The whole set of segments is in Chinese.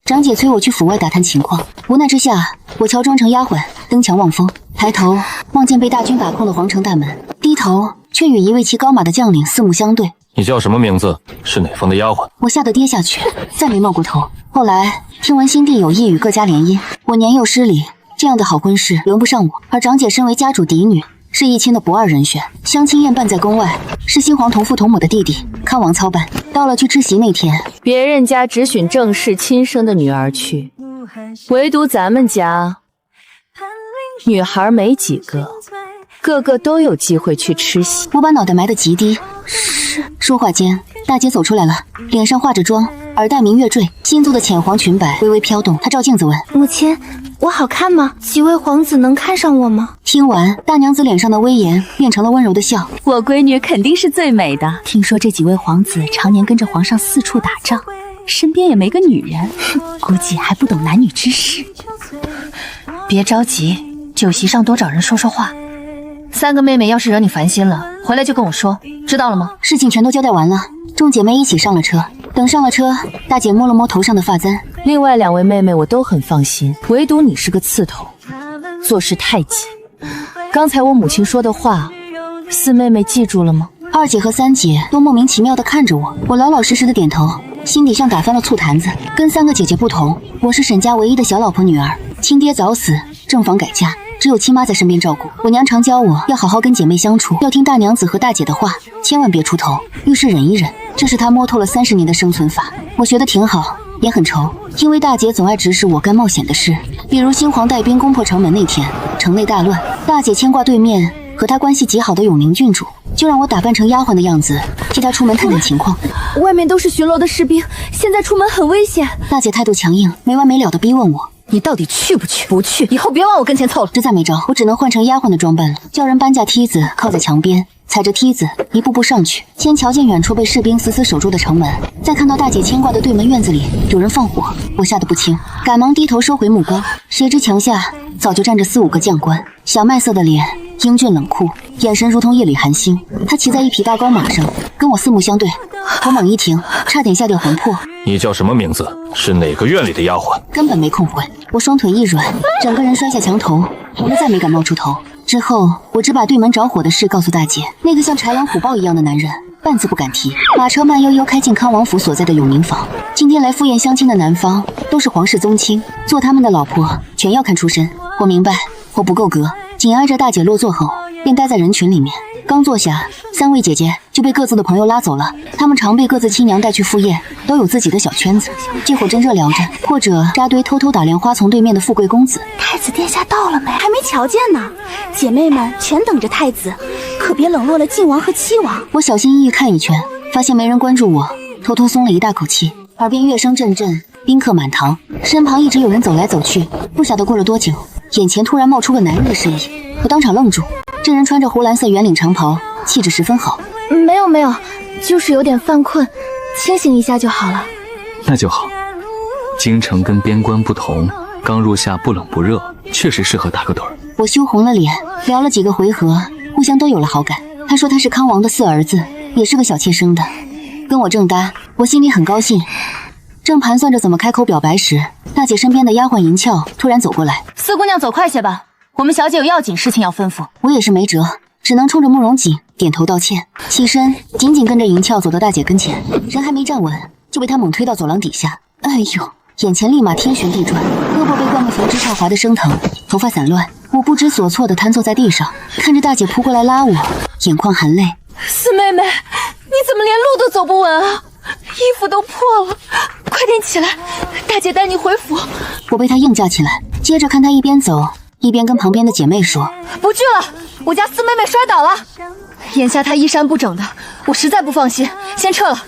长姐催我去府外打探情况，无奈之下，我乔装成丫鬟，登墙望风，抬头望见被大军把控的皇城大门，低头却与一位骑高马的将领四目相对。你叫什么名字？是哪方的丫鬟？我吓得跌下去，再没冒过头。后来听闻新帝有意与各家联姻，我年幼失礼，这样的好婚事轮不上我，而长姐身为家主嫡女，是义亲的不二人选。相亲宴办在宫外，是新皇同父同母的弟弟康王操办。到了去吃席那天，别人家只许正室亲生的女儿去，唯独咱们家女孩没几个，个个都有机会去吃席。我把脑袋埋得极低。是。说话间，大姐走出来了，脸上化着妆，耳戴明月坠，新做的浅黄裙摆微微飘动。她照镜子问：母亲，我好看吗？几位皇子能看上我吗？听完，大娘子脸上的威严变成了温柔的笑。我闺女肯定是最美的。听说这几位皇子常年跟着皇上四处打仗，身边也没个女人，估计还不懂男女之事。别着急，酒席上多找人说说话。3个妹妹要是惹你烦心了，回来就跟我说，知道了吗？事情全都交代完了，众姐妹一起上了车。等上了车，大姐摸了摸头上的发簪。另外2位妹妹我都很放心，唯独你是个刺头，做事太急。刚才我母亲说的话，4妹妹记住了吗？2姐和3姐都莫名其妙地看着我，我老老实实的点头，心底像打翻了醋坛子。跟3个姐姐不同，我是沈家唯一的小老婆女儿，亲爹早死，正房改嫁，只有亲妈在身边照顾。我娘常教我要好好跟姐妹相处，要听大娘子和大姐的话，千万别出头，遇事忍一忍，这是她摸透了30年的生存法。我学得挺好，也很愁，因为大姐总爱指使我干冒险的事，比如新皇带兵攻破城门那天，城内大乱，大姐牵挂对面和她关系极好的永宁郡主，就让我打扮成丫鬟的样子，替她出门探探情况。外面都是巡逻的士兵，现在出门很危险。大姐态度强硬，没完没了的逼问我，你到底去不去？不去，以后别往我跟前凑了。这再没招，我只能换成丫鬟的装扮了，叫人搬架梯子靠在墙边，踩着梯子一步步上去，先瞧见远处被士兵死死守住的城门，再看到大姐牵挂的对门院子里有人放火，我吓得不轻，赶忙低头收回目光，谁知墙下早就站着4、5个将官，小麦色的脸，英俊冷酷，眼神如同夜里寒星。他骑在一匹大高马上，跟我四目相对，头猛一停，差点吓掉魂魄。你叫什么名字？是哪个院里的丫鬟？根本没空回，我双腿一软，整个人摔下墙头，我再没敢冒出头。之后，我只把对门着火的事告诉大姐，那个像豺狼虎豹一样的男人，半字不敢提。马车慢悠悠开进康王府所在的永宁坊。今天来赴宴相亲的男方都是皇室宗亲，做他们的老婆全要看出身。我明白我不够格，紧挨着大姐落座后，便待在人群里面。刚坐下，3位姐姐就被各自的朋友拉走了。她们常被各自亲娘带去赴宴，都有自己的小圈子，这会真热聊着，或者扎堆偷偷打量花丛对面的富贵公子。太子殿下到了没？还没瞧见呢。姐妹们全等着太子，可别冷落了靖王和七王。我小心翼翼看一圈，发现没人关注我，偷偷松了一大口气。耳边乐声阵阵，宾客满堂，身旁一直有人走来走去。不晓得过了多久，眼前突然冒出个男人的身影，我当场愣住。这人穿着湖蓝色圆领长袍，气质十分好。没有，就是有点犯困，清醒一下就好了。那就好。京城跟边关不同，刚入夏不冷不热，确实适合打个盹儿。我羞红了脸，聊了几个回合，互相都有了好感。他说他是康王的4儿子，也是个小妾生的，跟我正搭，我心里很高兴。正盘算着怎么开口表白时，大姐身边的丫鬟银俏突然走过来：“4姑娘走快些吧，我们小姐有要紧事情要吩咐。”我也是没辙，只能冲着慕容锦点头道歉，起身紧紧跟着银俏走到大姐跟前，人还没站稳，就被她猛推到走廊底下。哎呦，眼前立马天旋地转，胳膊被灌得缝之差滑的生疼，头发散乱，我不知所措地瘫坐在地上，看着大姐扑过来拉我，眼眶含泪。四妹妹，你怎么连路都走不稳啊？衣服都破了，快点起来，大姐带你回府。我被她硬架起来，接着看她一边走一边跟旁边的姐妹说：“不去了，我家四妹妹摔倒了，眼下她衣衫不整的，我实在不放心，先撤了。”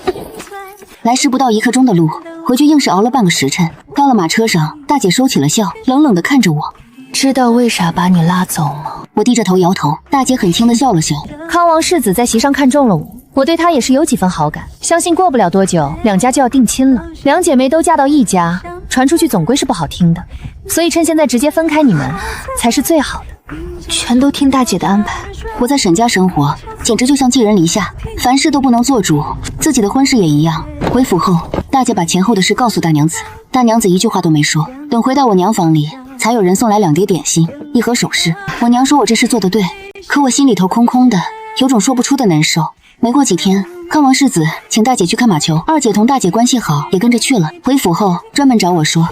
来时不到1刻钟的路，回去硬是熬了半个时辰。到了马车上，大姐收起了笑，冷冷地看着我：“知道为啥把你拉走吗？”我低着头摇头。大姐很轻地笑了笑：“康王世子在席上看中了我对他也是有几分好感，相信过不了多久两家就要定亲了。两姐妹都嫁到一家，传出去总归是不好听的，所以趁现在直接分开你们才是最好的。”全都听大姐的安排。我在沈家生活，简直就像寄人篱下，凡事都不能做主，自己的婚事也一样。回府后，大姐把前后的事告诉大娘子，大娘子一句话都没说。等回到我娘房里，才有人送来2碟点心，1盒首饰。我娘说我这事做得对，可我心里头空空的，有种说不出的难受。没过几天，康王世子请大姐去看马球，二姐同大姐关系好，也跟着去了。回府后专门找我说，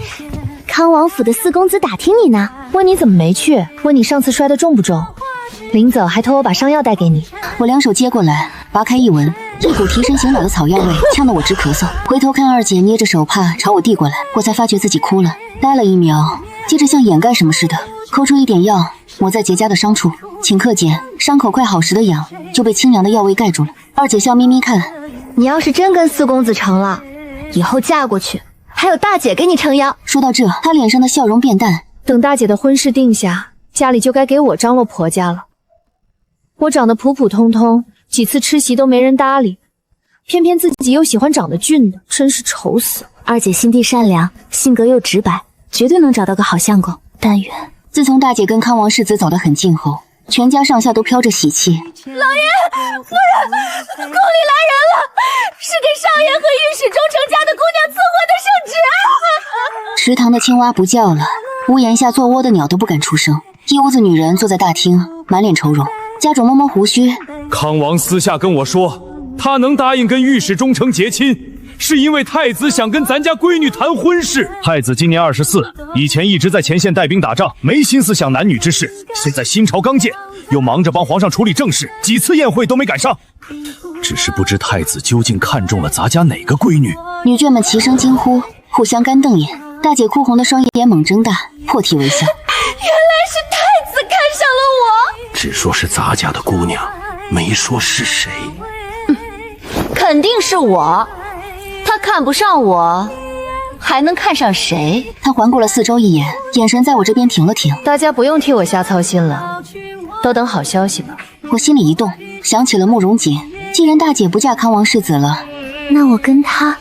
康王府的4公子打听你呢，问你怎么没去，问你上次摔得重不重，临走还托我把伤药带给你。我2手接过来，拔开一闻，一股提神醒脑的草药味，呛得我直咳嗽。回头看二姐捏着手帕朝我递过来，我才发觉自己哭了，呆了1秒，接着像掩盖什么似的，抠出一点药抹在结痂的伤处。顷刻间，伤口快好时的痒就被清凉的药味盖住了。二姐笑眯眯看，你要是真跟4公子成了，以后嫁过去还有大姐给你撑腰。说到这，她脸上的笑容变淡。等大姐的婚事定下，家里就该给我张罗婆家了。我长得普普通通，几次吃席都没人搭理，偏偏自己又喜欢长得俊的，真是愁死了。二姐心地善良，性格又直白，绝对能找到个好相公。但愿自从大姐跟康王世子走得很近后，全家上下都飘着喜气。老爷，夫人，宫里来人了，是给少爷和御史中丞家的姑娘赐婚的圣旨啊！池塘的青蛙不叫了，屋檐下做窝的鸟都不敢出声。一屋子女人坐在大厅，满脸愁容。家主摸摸胡须，康王私下跟我说，他能答应跟御史中丞结亲，是因为太子想跟咱家闺女谈婚事。太子今年24，以前一直在前线带兵打仗，没心思想男女之事。现在新朝刚建，又忙着帮皇上处理政事，几次宴会都没赶上。只是不知太子究竟看中了咱家哪个闺女。女眷们齐声惊呼，互相干瞪眼。大姐哭红的双眼猛睁大，破涕为笑。原来是太子看上了我，只说是咱家的姑娘，没说是谁。肯定是我，他看不上我，还能看上谁？他环顾了四周一眼，眼神在我这边停了停。大家不用替我瞎操心了，都等好消息吧。我心里一动，想起了慕容锦，既然大姐不嫁康王世子了，那我跟他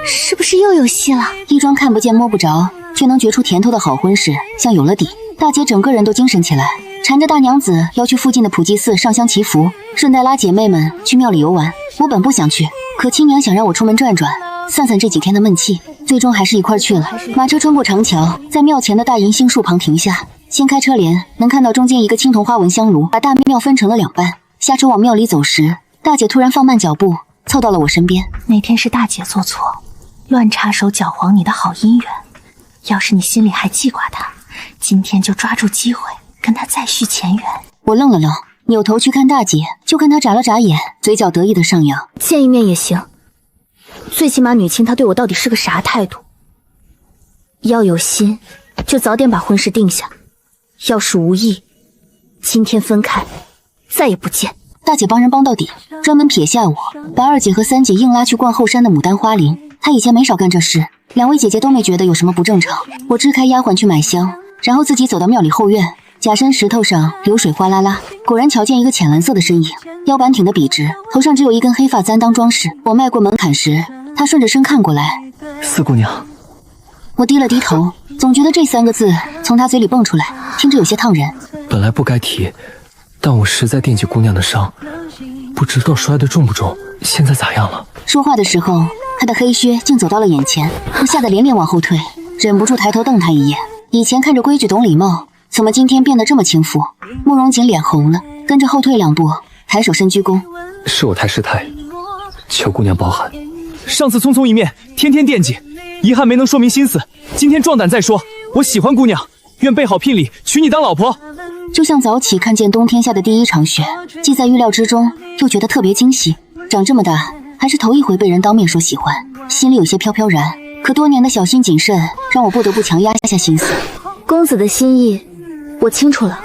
是不是又有戏了？一桩看不见摸不着，却能觉出甜头的好婚事，像有了底。大姐整个人都精神起来，缠着大娘子要去附近的普济寺上香祈福，顺带拉姐妹们去庙里游玩。我本不想去，可亲娘想让我出门转转，散散这几天的闷气，最终还是一块去了。马车穿过长桥，在庙前的大银杏树旁停下，掀开车帘，能看到中间一个青铜花纹香炉，把大庙分成了2半。下车往庙里走时，大姐突然放慢脚步，凑到了我身边。那天是大姐做错，乱插手搅黄你的好姻缘。要是你心里还记挂他，今天就抓住机会跟他再续前缘。我愣了愣，扭头去看大姐，就看她眨了眨眼，嘴角得意的上扬。见一面也行，最起码女亲她对我到底是个啥态度？要有心，就早点把婚事定下；要是无意，今天分开，再也不见。大姐帮人帮到底，专门撇下我，把2姐和3姐硬拉去逛后山的牡丹花林。她以前没少干这事，2位姐姐都没觉得有什么不正常。我支开丫鬟去买香，然后自己走到庙里后院，假山石头上流水哗啦啦，果然瞧见一个浅蓝色的身影，腰板挺得笔直，头上只有一根黑发簪当装饰。我迈过门槛时，她顺着身看过来，四姑娘。我低了低头，总觉得这3个字从她嘴里蹦出来，听着有些烫人。本来不该提，但我实在惦记姑娘的伤，不知道摔得重不重，现在咋样了？说话的时候，她的黑靴竟走到了眼前，我吓得连连往后退，忍不住抬头瞪她一眼。以前看着规矩懂礼貌，怎么今天变得这么轻浮？慕容锦脸红了，跟着后退2步，抬手深鞠躬。是我太失态，求姑娘包涵。上次匆匆一面，天天惦记，遗憾没能说明心思。今天壮胆再说，我喜欢姑娘，愿备好聘礼，娶你当老婆。就像早起看见冬天下的第一场雪，既在预料之中，又觉得特别惊喜。长这么大，还是头一回被人当面说喜欢，心里有些飘飘然。可多年的小心谨慎，让我不得不强压下心思。公子的心意我清楚了，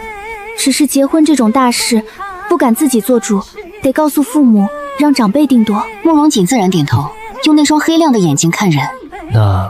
只是结婚这种大事，不敢自己做主，得告诉父母，让长辈定夺。慕容锦自然点头，用那双黑亮的眼睛看人。那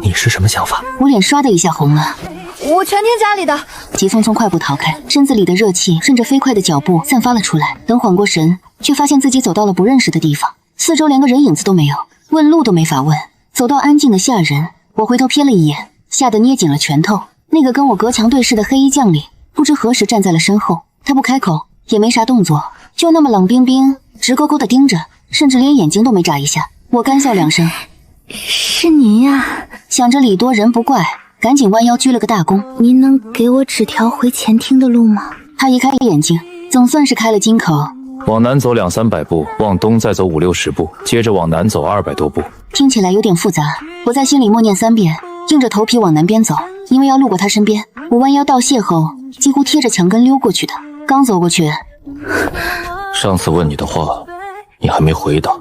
你是什么想法？我脸刷的一下红了。我全听家里的。急匆匆快步逃开，身子里的热气顺着飞快的脚步散发了出来。等缓过神，却发现自己走到了不认识的地方，四周连个人影子都没有，问路都没法问。走到安静的吓人，我回头瞥了一眼，吓得捏紧了拳头。那个跟我隔墙对视的黑衣将领，不知何时站在了身后。他不开口，也没啥动作，就那么冷冰冰、直勾勾的盯着，甚至连眼睛都没眨一下。我干笑2声，是您呀。想着礼多人不怪，赶紧弯腰鞠了个大躬。您能给我指条回前厅的路吗？他移开眼睛，总算是开了金口。往南走200-300步，往东再走50-60步，接着往南走200多步。听起来有点复杂，我在心里默念3遍，硬着头皮往南边走。因为要路过他身边，我弯腰道谢后，几乎贴着墙根溜过去的。刚走过去，上次问你的话，你还没回答。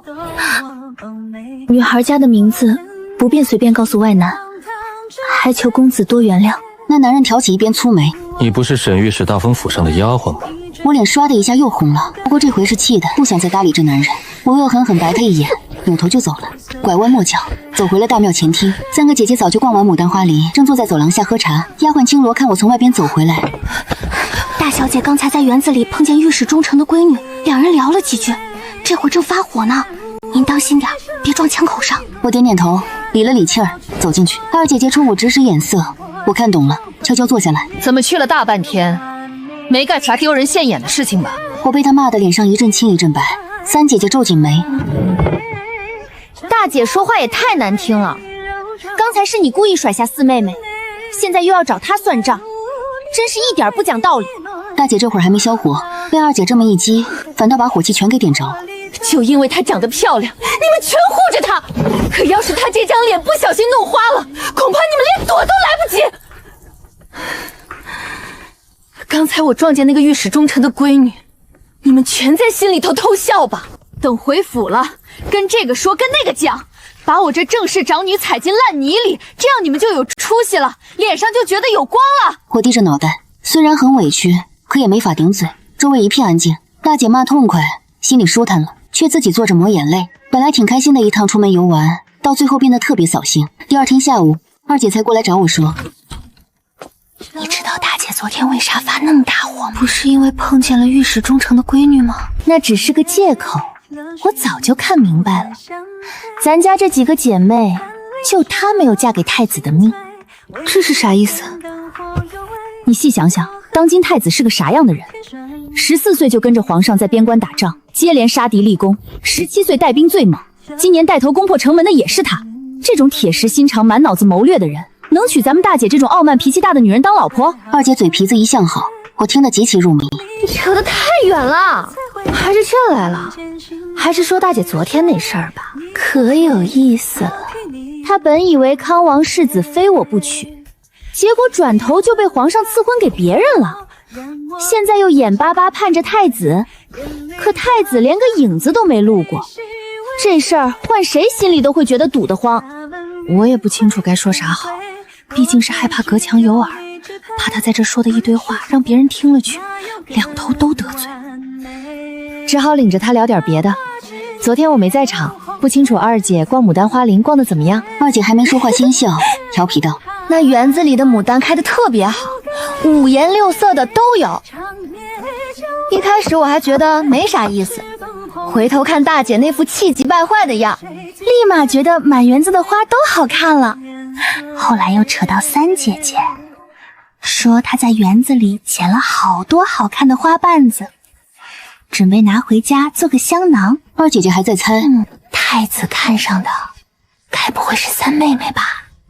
女孩家的名字不便随便告诉外男，还求公子多原谅。那男人挑起一边粗眉，你不是沈御史大封府上的丫鬟吗？我脸唰的一下又红了，不过这回是气的，不想再搭理这男人。我恶狠狠白他一眼，扭头就走了，拐弯抹角走回了大庙前厅。3个姐姐早就逛完牡丹花林，正坐在走廊下喝茶。丫鬟青罗看我从外边走回来，大小姐刚才在园子里碰见御史中丞的闺女，两人聊了几句，这会儿正发火呢，您当心点，别撞枪口上。我点点头，理了理气儿，走进去。二姐姐冲我直使眼色，我看懂了，悄悄坐下来。怎么去了大半天，没干啥丢人现眼的事情吧？我被她骂得脸上一阵青一阵白。3姐姐皱紧眉，大姐说话也太难听了。刚才是你故意甩下四妹妹，现在又要找她算账，真是一点不讲道理。大姐这会儿还没消火，被二姐这么一激，反倒把火气全给点着了。就因为她长得漂亮，你们全护着她，可要是她这张脸不小心弄花了，恐怕你们连躲都来不及。刚才我撞见那个御史中丞的闺女，你们全在心里头偷笑吧。等回府了，跟这个说，跟那个讲，把我这正室长女踩进烂泥里，这样你们就有出息了，脸上就觉得有光了。我低着脑袋，虽然很委屈，可也没法顶嘴。周围一片安静，大姐骂痛快，心里舒坦了，却自己坐着抹眼泪。本来挺开心的一趟出门游玩，到最后变得特别扫兴。第2天下午，二姐才过来找我说，你知道大姐昨天为啥发那么大火吗？不是因为碰见了御史中丞的闺女吗？那只是个借口，我早就看明白了。咱家这几个姐妹，就她没有嫁给太子的命。这是啥意思？你细想想，当今太子是个啥样的人？14岁就跟着皇上在边关打仗，接连杀敌立功。17岁带兵最猛，今年带头攻破城门的也是他。这种铁石心肠、满脑子谋略的人，能娶咱们大姐这种傲慢脾气大的女人当老婆？二姐嘴皮子一向好，我听得极其入迷。你扯得太远了，还是这来了？还是说大姐昨天那事儿吧？可有意思了。她本以为康王世子非我不娶，结果转头就被皇上赐婚给别人了。现在又眼巴巴盼着太子，可太子连个影子都没露过。这事儿换谁心里都会觉得堵得慌。我也不清楚该说啥好，毕竟是害怕隔墙有耳，怕他在这说的一堆话让别人听了去，两头都得罪，只好领着他聊点别的。昨天我没在场，不清楚二姐逛牡丹花林逛得怎么样。二姐还没说话先笑，调皮道，那园子里的牡丹开得特别好，5颜6色的都有。一开始我还觉得没啥意思，回头看大姐那副气急败坏的样，立马觉得满园子的花都好看了。后来又扯到3姐姐，说她在园子里捡了好多好看的花瓣子，准备拿回家做个香囊。二姐姐还在猜，太子看上的该不会是3妹妹吧？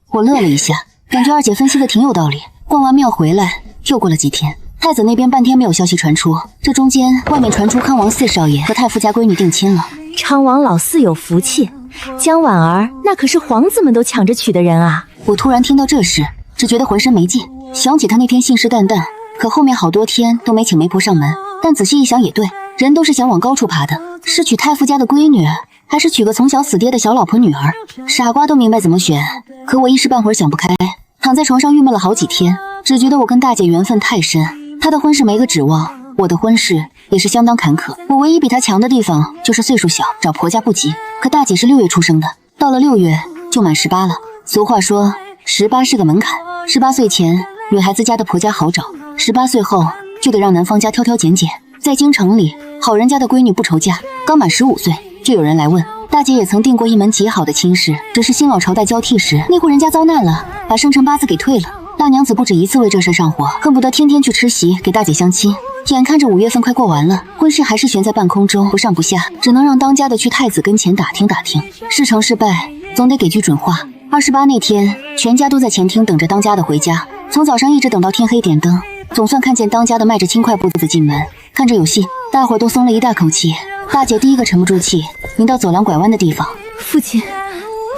我乐了一下，感觉二姐分析的挺有道理。逛完庙回来，又过了几天，太子那边半天没有消息传出，这中间外面传出康王4少爷和太傅家闺女定亲了。昌王老四有福气，江婉儿那可是皇子们都抢着娶的人啊！我突然听到这事，只觉得浑身没劲，想起他那天信誓旦旦，可后面好多天都没请媒婆上门。但仔细一想也对，人都是想往高处爬的，是娶太傅家的闺女，还是娶个从小死爹的小老婆女儿？傻瓜都明白怎么选，可我一时半会儿想不开，躺在床上郁闷了好几天，只觉得我跟大姐缘分太深，她的婚事没个指望，我的婚事也是相当坎坷。我唯一比她强的地方就是岁数小，找婆家不急。可大姐是6月出生的，到了6月就满18了。俗话说18是个门槛，18岁前女孩子家的婆家好找，18岁后就得让男方家挑挑拣拣。在京城里，好人家的闺女不愁嫁，刚满15岁就有人来问。大姐也曾定过一门极好的亲事，只是新老朝代交替时，那户人家遭难了，把生辰八字给退了。大娘子不止一次为这事上火，恨不得天天去吃席给大姐相亲。眼看着5月份快过完了，婚事还是悬在半空中，不上不下，只能让当家的去太子跟前打听打听，是成是败，总得给句准话。28那天，全家都在前厅等着当家的回家，从早上一直等到天黑点灯，总算看见当家的迈着轻快步子进门。看着有戏，大伙儿都松了一大口气。大姐第一个沉不住气，临到走廊拐弯的地方，父亲，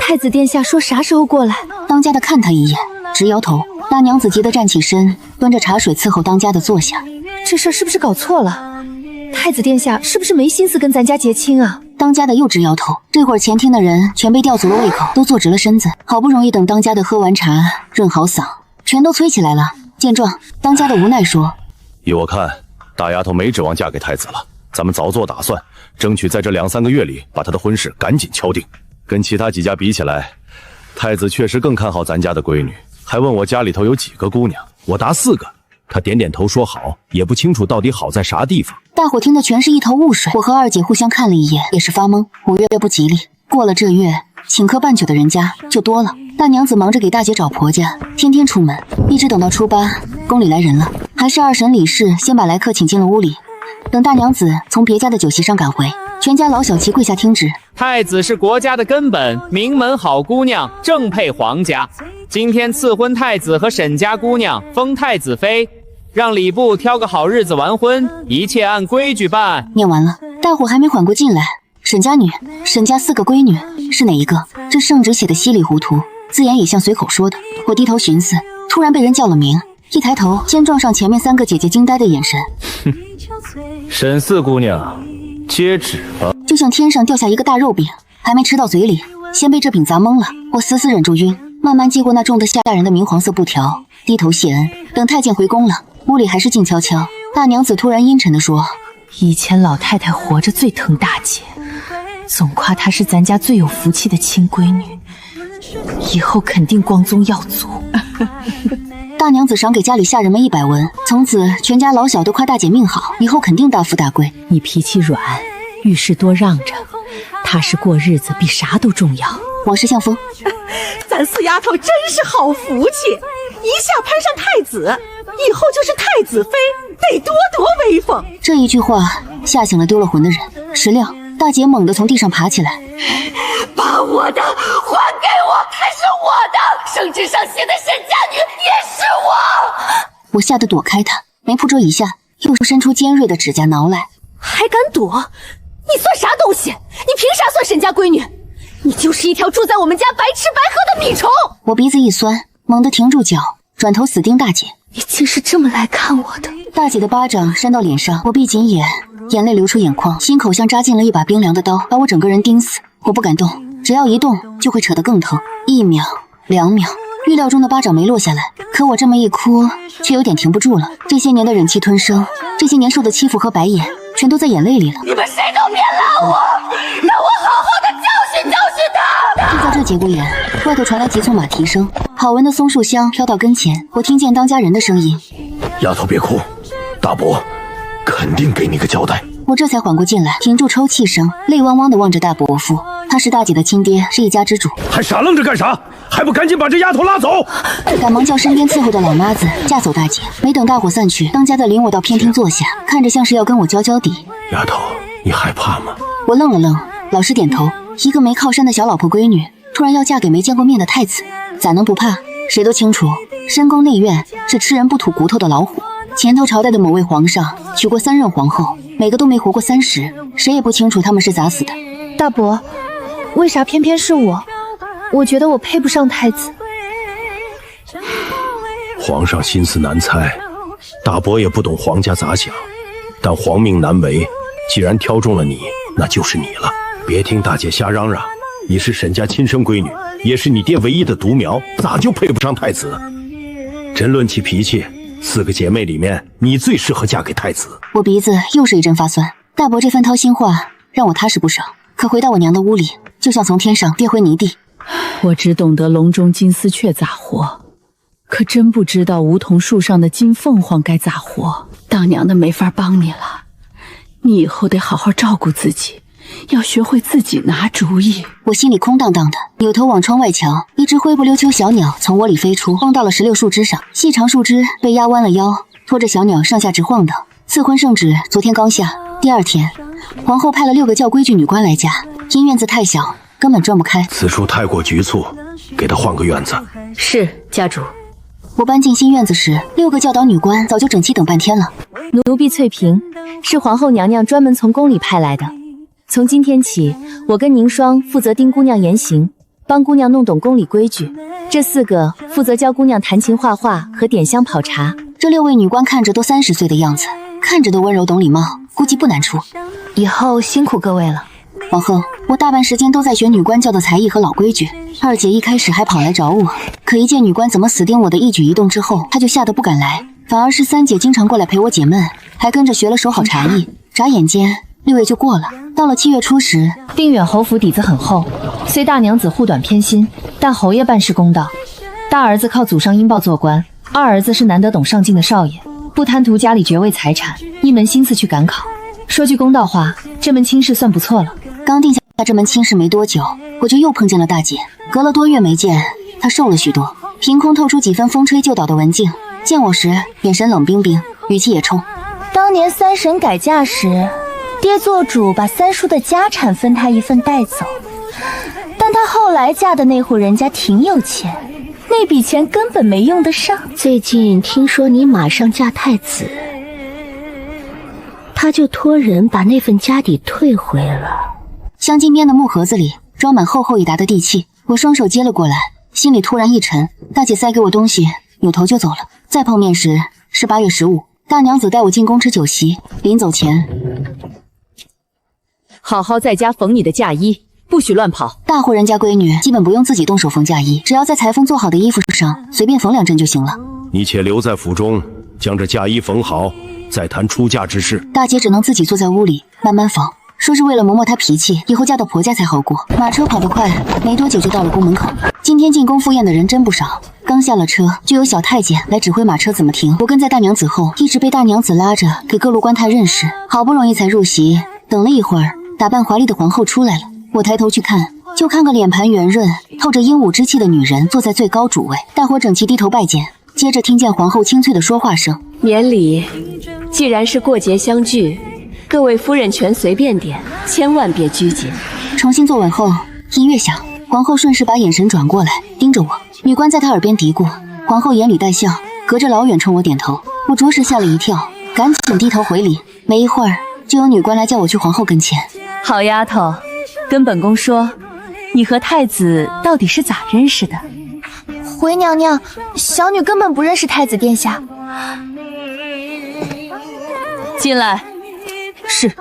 太子殿下说啥时候过来？当家的看他一眼，直摇头。大娘子急得站起身，端着茶水伺候当家的坐下。这事儿是不是搞错了？太子殿下是不是没心思跟咱家结亲啊？当家的又直摇头。这会儿前厅的人全被吊足了胃口，都坐直了身子。好不容易等当家的喝完茶，润好嗓，全都催起来了。见状，当家的无奈说：“依我看，大丫头没指望嫁给太子了，咱们早做打算，争取在这2、3个月里把她的婚事赶紧敲定。跟其他几家比起来，太子确实更看好咱家的闺女，还问我家里头有几个姑娘，我答4个。他点点头说好，也不清楚到底好在啥地方。”大伙听的全是一头雾水。我和二姐互相看了一眼，也是发懵。5月不吉利，过了这月，请客办酒的人家就多了。大娘子忙着给大姐找婆家，天天出门，一直等到初8，宫里来人了，还是二婶李氏先把来客请进了屋里。等大娘子从别家的酒席上赶回，全家老小齐跪下听旨。太子是国家的根本，名门好姑娘，正配皇家。今天赐婚太子和沈家姑娘，封太子妃，让礼部挑个好日子完婚，一切按规矩办。念完了，大伙还没缓过劲来。沈家女，沈家4个闺女，是哪一个？这圣旨写的稀里糊涂，字眼也像随口说的。我低头寻思，突然被人叫了名，一抬头，先撞上前面3个姐姐惊呆的眼神。沈四姑娘，接旨吧。就像天上掉下一个大肉饼，还没吃到嘴里，先被这饼砸懵了。我死死忍住晕，慢慢接过那重得吓人的明黄色布条，低头谢恩。等太监回宫了，屋里还是静悄悄。大娘子突然阴沉地说：“以前老太太活着最疼大姐，总夸她是咱家最有福气的亲闺女，以后肯定光宗耀祖。”大娘子赏给家里下人们100文，从此全家老小都夸大姐命好，以后肯定大富大贵。你脾气软，遇事多让着，踏实过日子比啥都重要。往事像风，咱4丫头真是好福气，一下攀上太子，以后就是太子妃，得多威风。这一句话吓醒了丢了魂的人。石料，大姐猛地从地上爬起来，把我的还给我，还是我的，圣旨上写的沈家女也是我。我吓得躲开她，没扑啧一下，又伸出尖锐的指甲挠来。还敢躲？你算啥东西？你凭啥算沈家闺女？你就是一条住在我们家白吃白喝的米虫！我鼻子一酸，猛地停住脚，转头死盯大姐。你竟是这么来看我的！大姐的巴掌扇到脸上，我闭紧眼，眼泪流出眼眶，心口像扎进了一把冰凉的刀，把我整个人钉死。我不敢动，只要一动就会扯得更疼。1秒、2秒，预料中的巴掌没落下来，可我这么一哭，却有点停不住了。这些年的忍气吞声，这些年受的欺负和白眼，全都在眼泪里了。你们谁都别拦我，让我好好的教训教训他！就在这节骨眼，外头传来急促马蹄声，好闻的松树香飘到跟前，我听见当家人的声音：“丫头别哭，大伯肯定给你个交代。”我这才缓过劲来，停住抽泣声，泪汪汪地望着大伯父。他是大姐的亲爹，是一家之主。还傻愣着干啥？还不赶紧把这丫头拉走！赶忙叫身边伺候的老妈子架走大姐。没等大伙散去，当家的领我到偏厅坐下，看着像是要跟我交交底。丫头，你害怕吗？我愣了愣，老实点头。一个没靠山的小老婆闺女，突然要嫁给没见过面的太子，咋能不怕？谁都清楚，深宫内院是吃人不吐骨头的老虎。前头朝代的某位皇上娶过3任皇后，每个都没活过30，谁也不清楚他们是咋死的。大伯，为啥偏偏是我？我觉得我配不上太子。皇上心思难猜，大伯也不懂皇家咋想，但皇命难违，既然挑中了你，那就是你了。别听大姐瞎嚷嚷，你是沈家亲生闺女，也是你爹唯一的独苗，咋就配不上太子？真论起脾气，4个姐妹里面，你最适合嫁给太子。我鼻子又是一阵发酸，大伯这番掏心话让我踏实不少。可回到我娘的屋里，就像从天上跌回泥地。我只懂得笼中金丝雀咋活，可真不知道梧桐树上的金凤凰该咋活。当娘的没法帮你了，你以后得好好照顾自己，要学会自己拿主意。我心里空荡荡的，扭头往窗外瞧，一只灰不溜秋小鸟从窝里飞出，蹦到了石榴树枝上，细长树枝被压弯了腰，拖着小鸟上下直晃荡。赐婚圣旨昨天刚下，第二天，皇后派了6个叫规矩女官来家，因院子太小，根本转不开。此处太过局促，给他换个院子。是，家主。我搬进新院子时，6个教导女官早就整齐等半天了。奴婢翠萍是皇后娘娘专门从宫里派来的。从今天起，我跟宁霜负责盯姑娘言行，帮姑娘弄懂宫里规矩。这4个负责教姑娘弹琴、画画和点香泡茶。这6位女官看着都30岁的样子，看着都温柔懂礼貌，估计不难出。以后辛苦各位了。皇后，我大半时间都在学女官教的才艺和老规矩。二姐一开始还跑来找我，可一见女官怎么死盯我的一举一动之后，她就吓得不敢来。反而是3姐经常过来陪我解闷，还跟着学了手好茶艺。眨眼间6月就过了。到了7月初时，定远侯府底子很厚，虽大娘子护短偏心，但侯爷办事公道。大儿子靠祖上荫报做官，二儿子是难得懂上进的少爷，不贪图家里爵位财产，一门心思去赶考。说句公道话，这门亲事算不错了。刚定下这门亲事没多久，我就又碰见了大姐。隔了多月没见，她瘦了许多，凭空透出几分风吹就倒的文静。见我时，眼神冷冰冰，语气也冲。当年三婶改嫁时，爹做主把三叔的家产分他一份带走，但他后来嫁的那户人家挺有钱，那笔钱根本没用得上。最近听说你马上嫁太子，他就托人把那份家底退回了。镶金边的木盒子里装满厚厚一沓的地契，我双手接了过来，心里突然一沉。大姐塞给我东西，扭头就走了。再碰面时是8月15，大娘子带我进宫吃酒席。临走前，好好在家缝你的嫁衣，不许乱跑。大户人家闺女基本不用自己动手缝嫁衣，只要在裁缝做好的衣服上随便缝2针就行了。你且留在府中，将这嫁衣缝好，再谈出嫁之事。大姐只能自己坐在屋里慢慢缝，说是为了磨磨她脾气，以后嫁到婆家才好过。马车跑得快，没多久就到了宫门口。今天进宫赴宴的人真不少，刚下了车就有小太监来指挥马车怎么停。我跟在大娘子后，一直被大娘子拉着给各路官太认识，好不容易才入席。等了一会儿，打扮华丽的皇后出来了。我抬头去看，就看个脸盘圆润、透着英武之气的女人坐在最高主位，大伙整齐低头拜见。接着听见皇后清脆的说话声：“免礼，既然是过节相聚，各位夫人全随便点，千万别拘谨。”重新坐稳后，音乐响，皇后顺势把眼神转过来，盯着我。女官在她耳边嘀咕，皇后眼里带笑，隔着老远冲我点头。我着实吓了一跳，赶紧低头回礼。没一会儿，就有女官来叫我去皇后跟前。好丫头，跟本宫说，你和太子到底是咋认识的？回娘娘，小女根本不认识太子殿下。进来。是。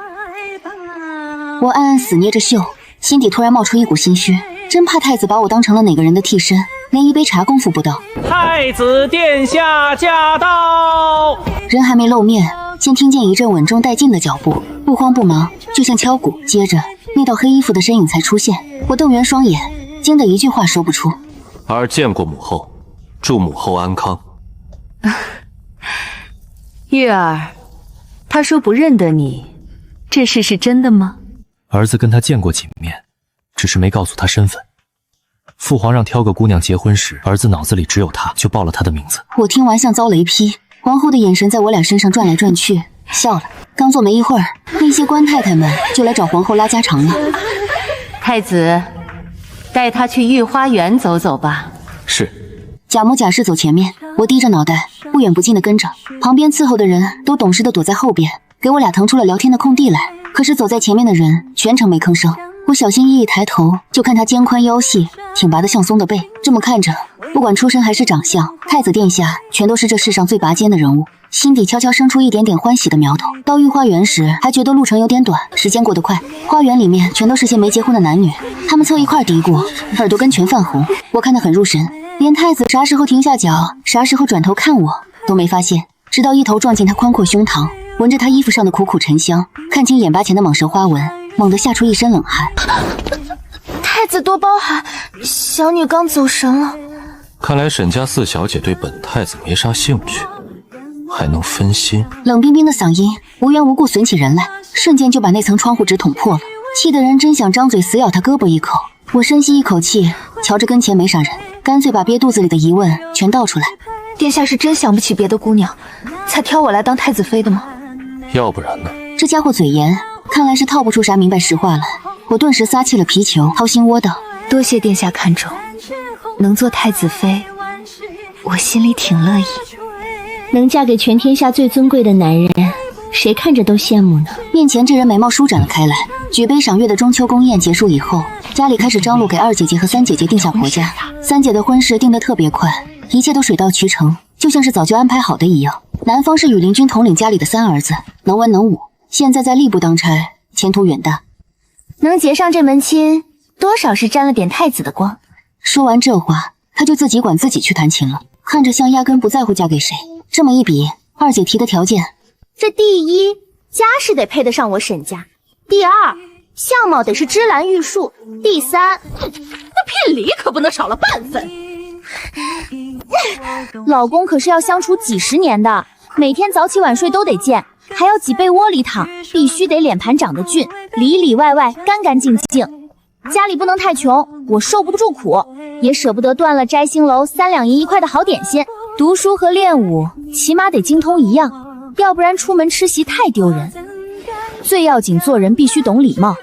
我暗暗死捏着袖，心底突然冒出一股心虚，真怕太子把我当成了哪个人的替身，连一杯茶功夫不到。太子殿下驾到！人还没露面，先听见一阵稳重带劲的脚步，不慌不忙，就像敲鼓。接着那道黑衣服的身影才出现，我瞪圆双眼，惊得一句话说不出。儿见过母后，祝母后安康。月儿，他说不认得你，这事是真的吗？儿子跟他见过几面，只是没告诉他身份。父皇让挑个姑娘结婚时，儿子脑子里只有她，就报了她的名字。我听完像遭雷劈，皇后的眼神在我俩身上转来转去，笑了。刚坐没一会儿，那些官太太们就来找皇后拉家常了。太子，带她去御花园走走吧。是。假模假式走前面，我低着脑袋，不远不近的跟着，旁边伺候的人都懂事的躲在后边，给我俩腾出了聊天的空地来。可是走在前面的人全程没吭声。我小心翼翼抬头，就看他肩宽腰细，挺拔的像松的背。这么看着，不管出身还是长相，太子殿下全都是这世上最拔尖的人物。心底悄悄生出一点点欢喜的苗头。到御花园时，还觉得路程有点短，时间过得快。花园里面全都是些没结婚的男女，他们凑一块嘀咕，耳朵根全泛红。我看得很入神，连太子啥时候停下脚，啥时候转头看我都没发现，直到一头撞进他宽阔胸膛，闻着他衣服上的苦苦沉香，看清眼巴前的蟒蛇花纹，猛地吓出一身冷汗。太子多包涵，小女刚走神了。看来沈家四小姐对本太子没啥兴趣，还能分心。冷冰冰的嗓音无缘无故损起人来，瞬间就把那层窗户纸捅破了。气得人真想张嘴死咬他胳膊一口。我深吸一口气，瞧着跟前没啥人，干脆把憋肚子里的疑问全道出来。殿下是真想不起别的姑娘，才挑我来当太子妃的吗？要不然呢？这家伙嘴严，看来是套不出啥明白实话来。我顿时撒气了皮球，掏心窝道：多谢殿下看重，能做太子妃，我心里挺乐意。能嫁给全天下最尊贵的男人，谁看着都羡慕呢。面前这人眉毛舒展了开来。举杯赏月的中秋宫宴结束以后，家里开始张罗给二姐姐和三姐姐定下婆家。三姐的婚事定得特别快，一切都水到渠成，就像是早就安排好的一样。男方是羽林军统领家里的三儿子，能文能武，现在在吏部当差，前途远大。能结上这门亲，多少是沾了点太子的光。说完这话，他就自己管自己去弹琴了，看着像压根不在乎嫁给谁。这么一比，二姐提的条件，这第一，家世得配得上我沈家；第二，相貌得是芝兰玉树；第三，那聘礼可不能少了半分。老公可是要相处几十年的，每天早起晚睡都得见，还要挤被窝里躺，必须得脸盘长得俊，里里外外干干净净。家里不能太穷，我受不住苦，也舍不得断了摘星楼3两银1块的好点心。读书和练武起码得精通一样，要不然出门吃席太丢人。最要紧，做人必须懂礼貌，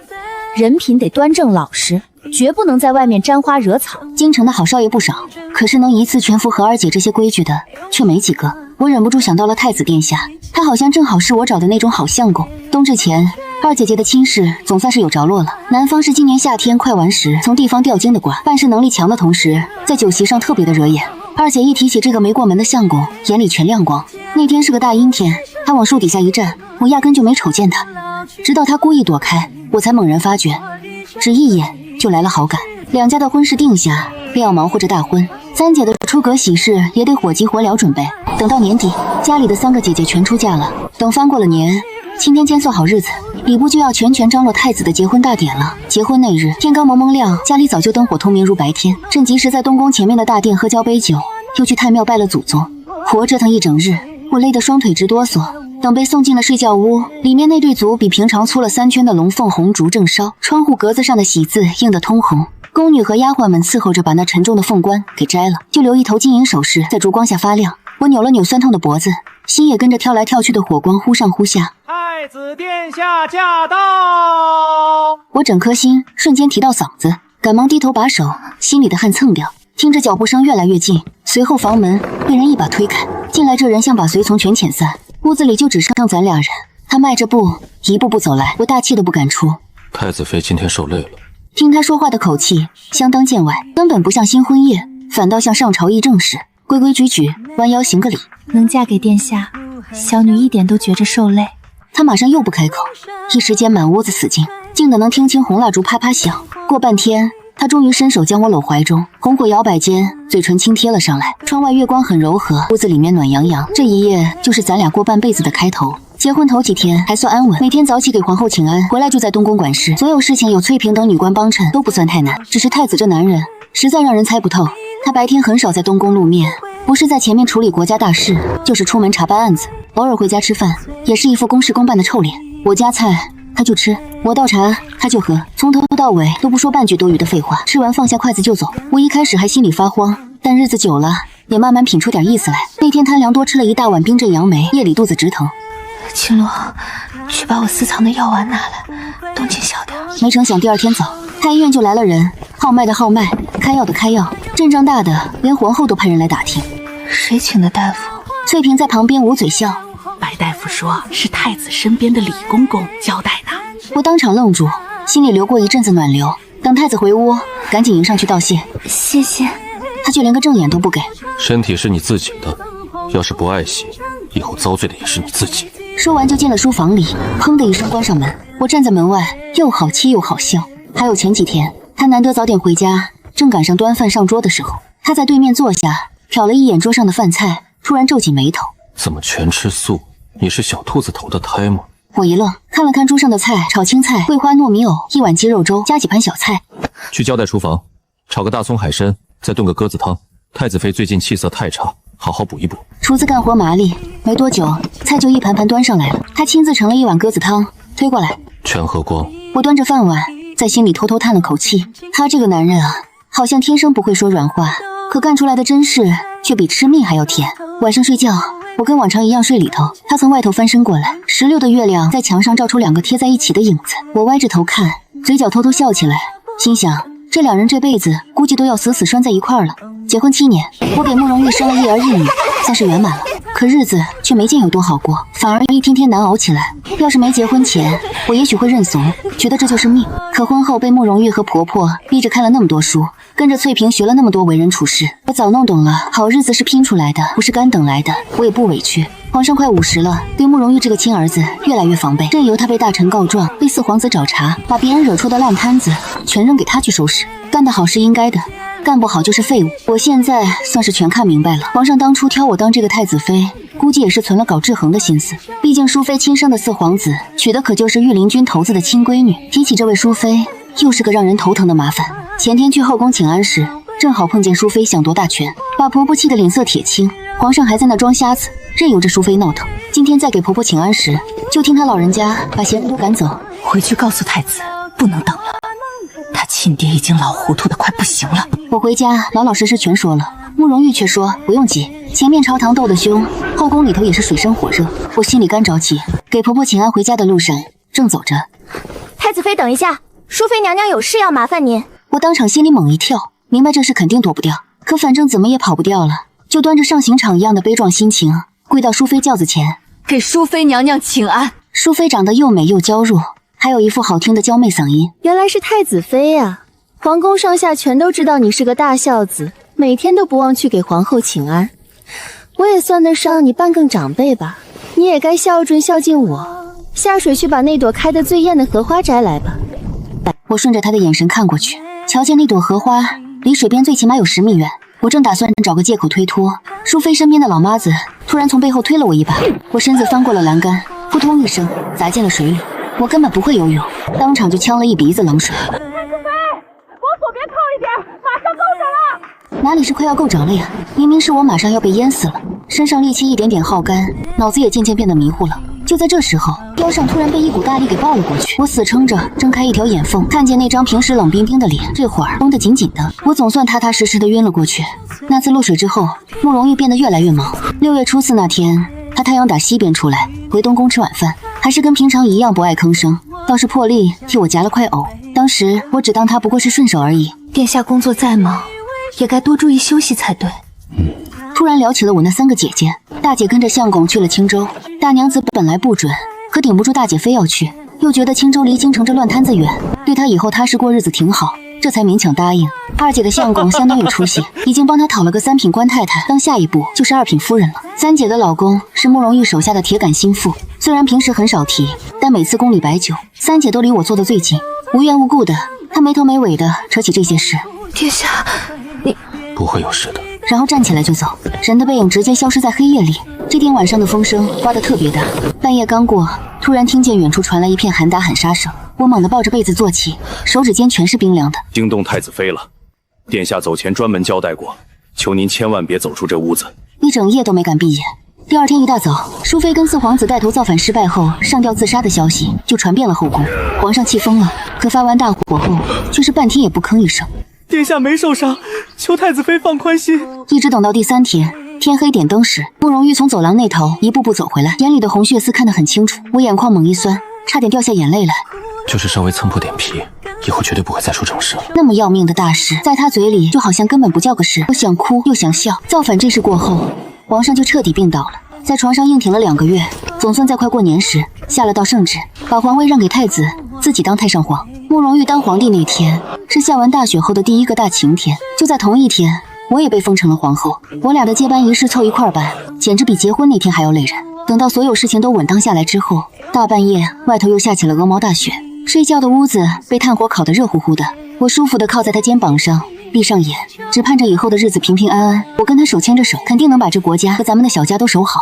人品得端正老实，绝不能在外面沾花惹草。京城的好少爷不少，可是能一次全符合二姐这些规矩的却没几个。我忍不住想到了太子殿下，他好像正好是我找的那种好相公。冬至前，二姐姐的亲事总算是有着落了。男方是今年夏天快完时从地方调经的官，办事能力强的同时，在酒席上特别的惹眼。二姐一提起这个没过门的相公，眼里全亮光。那天是个大阴天，他往树底下一站，我压根就没瞅见他，直到他故意躲开，我才猛然发觉，只一眼就来了好感。两家的婚事定下，便要忙活着大婚。三姐的出阁喜事也得火急火燎准备。等到年底，家里的3个姐姐全出嫁了。等翻过了年，今天间算好日子，礼部就要全张罗太子的结婚大典了。结婚那日，天刚蒙蒙亮，家里早就灯火通明如白天。朕及时在东宫前面的大殿喝交杯酒，又去太庙拜了祖宗。活折腾一整日，我累得双腿直哆嗦。等被送进了睡觉屋，里面那对足比平常粗了3圈的龙凤红烛正烧，窗户格子上的喜字映得通红。宫女和丫鬟们伺候着把那沉重的凤冠给摘了，就留一头金银首饰在烛光下发亮。我扭了扭酸痛的脖子，心也跟着跳来跳去的火光忽上忽下。太子殿下驾到！我整颗心瞬间提到嗓子，赶忙低头把手心里的汗蹭掉。听着脚步声越来越近，随后房门被人一把推开，进来这人像把随从全遣散，屋子里就只剩咱俩人。他迈着步一步步走来，我大气都不敢出。太子妃今天受累了。听他说话的口气相当见外，根本不像新婚夜，反倒像上朝议政时，规规矩矩弯腰行个礼。能嫁给殿下，小女一点都觉着受累。他马上又不开口，一时间满屋子死静，静得能听清红蜡烛啪啪响。过半天，他终于伸手将我搂怀中，红火摇摆间，嘴唇轻贴了上来。窗外月光很柔和，屋子里面暖洋洋。这一夜就是咱俩过半辈子的开头。结婚头几天还算安稳，每天早起给皇后请安，回来就在东宫管事，所有事情有翠萍等女官帮衬，都不算太难。只是太子这男人实在让人猜不透，他白天很少在东宫露面，不是在前面处理国家大事，就是出门查办案子，偶尔回家吃饭，也是一副公事公办的臭脸。我夹菜他就吃，我倒茶他就喝，从头到尾都不说半句多余的废话，吃完放下筷子就走。我一开始还心里发慌，但日子久了也慢慢品出点意思来。那天贪凉多吃了一大碗冰镇杨梅，夜里肚子直疼。青罗，去把我私藏的药丸拿来，动静小点。没成想第二天早，太医院就来了人，号脉的号脉，开药的开药，阵仗大的连皇后都派人来打听。谁请的大夫？翠萍在旁边捂嘴笑。白大夫说是太子身边的李公公交代的。我当场愣住，心里流过一阵子暖流。等太子回屋，赶紧迎上去道谢。谢谢。他却连个正眼都不给。身体是你自己的，要是不爱惜，以后遭罪的也是你自己。说完就进了书房里，砰的一声关上门。我站在门外，又好气又好笑。还有前几天，他难得早点回家，正赶上端饭上桌的时候，他在对面坐下，瞟了一眼桌上的饭菜，突然皱紧眉头。怎么全吃素？你是小兔子投的胎吗？我一愣，看了看桌上的菜，炒青菜、桂花糯米藕，一碗鸡肉粥，加几盘小菜。去交代厨房，炒个大葱海参，再炖个鸽子汤。太子妃最近气色太差，好好补一补。厨子干活麻利，没多久菜就一盘盘端上来了。他亲自盛了一碗鸽子汤推过来，全喝光。我端着饭碗，在心里偷偷叹了口气。他这个男人啊，好像天生不会说软话，可干出来的真事却比吃蜜还要甜。晚上睡觉，我跟往常一样睡里头，他从外头翻身过来，16的月亮在墙上照出2个贴在一起的影子。我歪着头看，嘴角偷偷笑起来，心想这2人这辈子估计都要死死拴在一块儿了。结婚7年，我给慕容玉生了1儿1女，算是圆满了。可日子却没见有多好过，反而一天天难熬起来。要是没结婚前，我也许会认怂，觉得这就是命。可婚后被慕容玉和婆婆逼着看了那么多书，跟着翠萍学了那么多为人处事，我早弄懂了，好日子是拼出来的，不是干等来的。我也不委屈。皇上快50了，对慕容玉这个亲儿子越来越防备，任由他被大臣告状，被4皇子找茬，把别人惹出的烂摊子全扔给他去收拾。干得好是应该的，干不好就是废物。我现在算是全看明白了，皇上当初挑我当这个太子妃，估计也是存了搞制衡的心思。毕竟淑妃亲生的4皇子，娶的可就是御林军头子的亲闺女。提起这位淑妃，又是个让人头疼的麻烦。前天去后宫请安时，正好碰见淑妃想夺大权，把婆婆气得脸色铁青。皇上还在那装瞎子，任由着淑妃闹腾。今天再给婆婆请安时，就听她老人家把闲人都赶走。回去告诉太子，不能等了。他亲爹已经老糊涂的快不行了。我回家老老实实全说了，慕容玉却说不用急，前面朝堂斗得凶，后宫里头也是水深火热。我心里干着急，给婆婆请安回家的路上正走着，太子妃等一下，淑妃娘娘有事要麻烦您。我当场心里猛一跳，明白这事肯定躲不掉，可反正怎么也跑不掉了，就端着上刑场一样的悲壮心情，跪到淑妃轿子前，给淑妃娘娘请安。淑妃长得又美又娇弱，还有一副好听的娇媚嗓音。原来是太子妃啊！皇宫上下全都知道你是个大孝子，每天都不忘去给皇后请安。我也算得上你半个长辈吧，你也该孝敬孝敬我。下水去把那朵开得最艳的荷花摘来吧。我顺着他的眼神看过去，瞧见那朵荷花离水边最起码有10米远。我正打算找个借口推脱，淑妃身边的老妈子突然从背后推了我一把，我身子翻过了栏杆，扑通一声砸进了水里。我根本不会游泳，当场就呛了一鼻子冷水。太子妃，往左边靠一点，马上够着了。哪里是快要够着了呀？明明是我马上要被淹死了，身上力气一点点耗干，脑子也渐渐变得迷糊了。就在这时候，腰上突然被一股大力给抱了过去。我死撑着睁开一条眼缝，看见那张平时冷冰冰的脸，这会儿绷得紧紧的。我总算踏踏实实的晕了过去。那次落水之后，慕容玉变得越来越忙。6月初4那天，他太阳打西边出来，回东宫吃晚饭，还是跟平常一样不爱吭声，倒是破例替我夹了块藕。当时我只当他不过是顺手而已。殿下工作再忙，也该多注意休息才对。突然聊起了我那3个姐姐。大姐跟着相公去了青州，大娘子本来不准，可顶不住大姐非要去，又觉得青州离京城这乱摊子远，对她以后踏实过日子挺好，这才勉强答应。二姐的相公相当有出息，已经帮她讨了个3品官太太，当下一步就是2品夫人了。三姐的老公是慕容玉手下的铁杆心腹，虽然平时很少提，但每次宫里摆酒，三姐都离我坐得最近，无缘无故的，她没头没尾的扯起这些事。殿下，你不会有事的。然后站起来就走，人的背影直接消失在黑夜里。这天晚上的风声刮得特别大，半夜刚过，突然听见远处传来一片喊打喊杀声。我猛地抱着被子坐起，手指间全是冰凉的。惊动太子妃了，殿下走前专门交代过，求您千万别走出这屋子。一整夜都没敢闭眼。第二天一大早，淑妃跟4皇子带头造反失败后上吊自杀的消息就传遍了后宫，皇上气疯了，可发完大火后却是半天也不吭一声。殿下没受伤，求太子妃放宽心。一直等到第3天，天黑点灯时，慕容玉从走廊那头一步步走回来，眼里的红血丝看得很清楚。我眼眶猛一酸，差点掉下眼泪来。就是稍微蹭破点皮，以后绝对不会再说这种事了。那么要命的大事，在他嘴里就好像根本不叫个事。我想哭又想笑。造反这事过后，皇上就彻底病倒了，在床上硬挺了2个月，总算在快过年时下了道圣旨，把皇位让给太子，自己当太上皇。慕容玉当皇帝那天是下完大雪后的第1个大晴天，就在同一天，我也被封成了皇后。我俩的接班仪式凑一块办，简直比结婚那天还要累人。等到所有事情都稳当下来之后，大半夜外头又下起了鹅毛大雪，睡觉的屋子被炭火烤得热乎乎的。我舒服地靠在他肩膀上，闭上眼，只盼着以后的日子平平安安。我跟他手牵着手，肯定能把这国家和咱们的小家都守好。